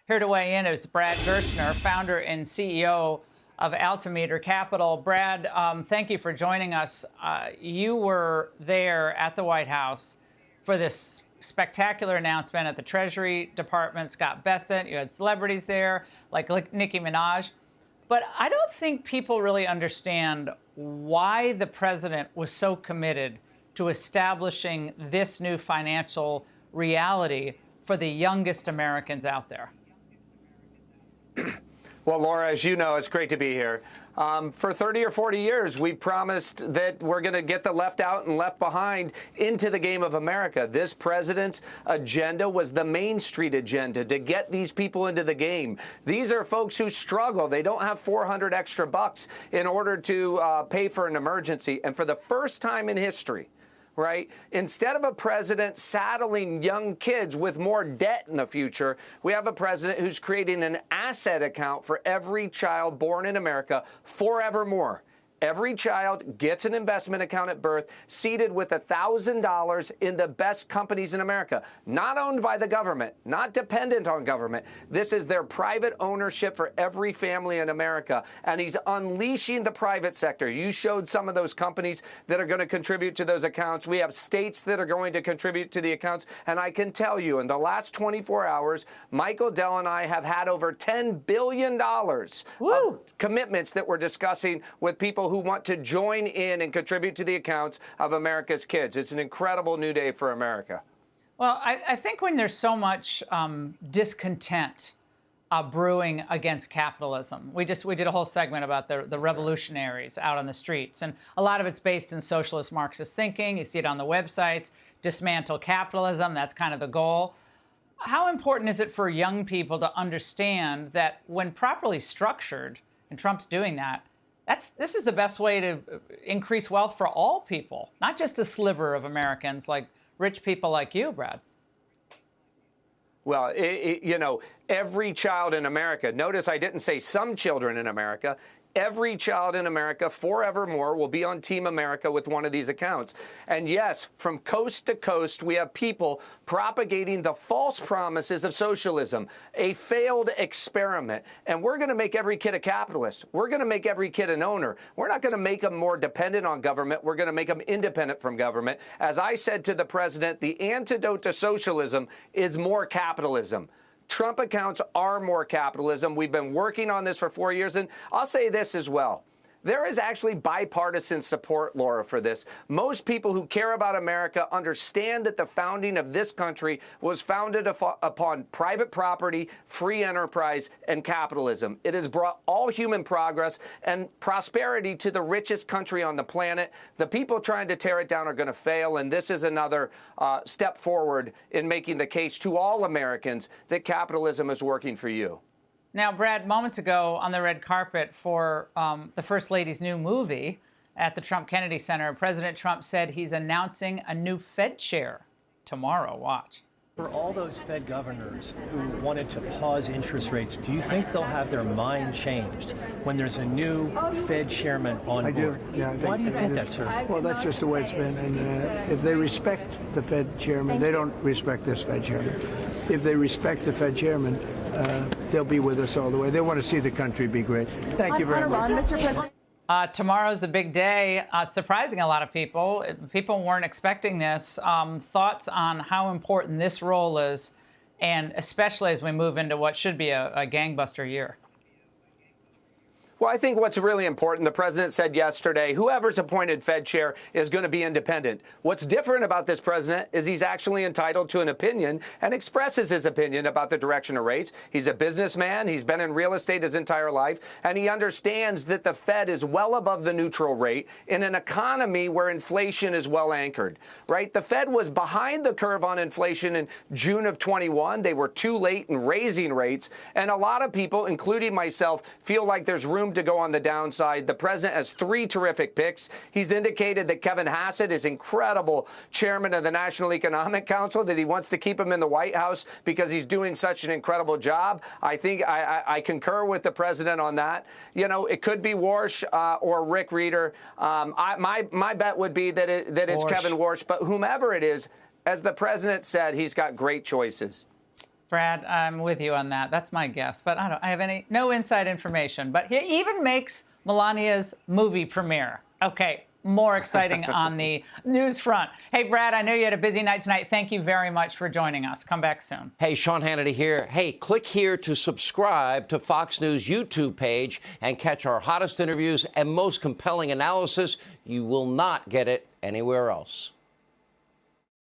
Here to weigh in is Brad Gerstner, founder and CEO of Altimeter Capital. Brad, thank you for joining us. You were there at the White House for this spectacular announcement at the Treasury Department. Scott Bessent, you had celebrities there like Nicki Minaj. But I don't think people really understand why the president was so committed to establishing this new financial reality for the youngest Americans out there. Well, Laura, as you know, it's great to be here. For 30 or 40 years, we've promised that we're going to get the left out and left behind into the game of America. This president's agenda was the Main Street agenda, to get these people into the game. These are folks who struggle. They don't have 400 extra bucks in order to pay for an emergency. And for the first time in history, right? Instead of a president saddling young kids with more debt in the future, we have a president who's creating an asset account for every child born in America forevermore. Every child gets an investment account at birth, seeded with $1,000 in the best companies in America, not owned by the government, not dependent on government. This is their private ownership for every family in America, and he's unleashing the private sector. You showed some of those companies that are going to contribute to those accounts. We have states that are going to contribute to the accounts, and I can tell you, in the last 24 hours, Michael Dell and I have had over $10 billion of commitments that we're discussing with people who want to join in and contribute to the accounts of America's kids. It's an incredible new day for America. Well, I think when there's so much discontent brewing against capitalism, we did a whole segment about the revolutionaries out on the streets, and a lot of it's based in socialist Marxist thinking. You see it on the websites. Dismantle capitalism, that's kind of the goal. How important is it for young people to understand that when properly structured, and Trump's doing that, this is the best way to increase wealth for all people, not just a sliver of Americans like rich people like you, Brad? Well, you know, every child in America, notice I didn't say some children in America, every child in America forevermore will be on Team America with one of these accounts. And yes, from coast to coast, we have people propagating the false promises of socialism, a failed experiment. And we're going to make every kid a capitalist. We're going to make every kid an owner. We're not going to make them more dependent on government. We're going to make them independent from government. As I said to the president, the antidote to socialism is more capitalism. Trump accounts are more capitalism. We've been working on this for 4 years. And I'll say this as well. There is actually bipartisan support, Laura, for this. Most people who care about America understand that the founding of this country was founded upon private property, free enterprise, and capitalism. It has brought all human progress and prosperity to the richest country on the planet. The people trying to tear it down are going to fail, and this is another step forward in making the case to all Americans that capitalism is working for you. Now, Brad, moments ago on the red carpet for the First Lady's new movie at the Trump Kennedy Center, President Trump said he's announcing a new Fed chair tomorrow. Watch. For all those Fed governors who wanted to pause interest rates, do you think they'll have their mind changed when there's a new Fed chairman on board? I do. Yeah, Why do you think that, sir? Well, that's just the way it's been. And if they respect the Fed chairman, they don't respect this Fed chairman. If they respect the Fed chairman, they'll be with us all the way. They want to see the country be great. Thank you very much. Mr. President. Tomorrow's the big day, surprising a lot of people. People weren't expecting this. Thoughts on how important this role is, and especially as we move into what should be a gangbuster year. Well, I think what's really important, the president said yesterday, whoever's appointed Fed chair is going to be independent. What's different about this president is he's actually entitled to an opinion and expresses his opinion about the direction of rates. He's a businessman. He's been in real estate his entire life, and he understands that the Fed is well above the neutral rate in an economy where inflation is well anchored, right? The Fed was behind the curve on inflation in June of 21. They were too late in raising rates, and a lot of people, including myself, feel like there's room to go on the downside. The president has 3 terrific picks. He's indicated that Kevin Hassett is incredible chairman of the National Economic Council, that he wants to keep him in the White House because he's doing such an incredible job. I think I concur with the president on that. You know, it could be Warsh or Rick Rieder. My bet would be that it's Warsh. Kevin Warsh, but whomever it is, as the president said, he's got great choices. Brad, I'm with you on that. That's my guess, but I have no inside information. But he even makes Melania's movie premiere. Okay, more exciting on the news front. Hey, Brad, I know you had a busy night tonight. Thank you very much for joining us. Come back soon. Hey, Sean Hannity here. Hey, click here to subscribe to Fox News YouTube page and catch our hottest interviews and most compelling analysis. You will not get it anywhere else.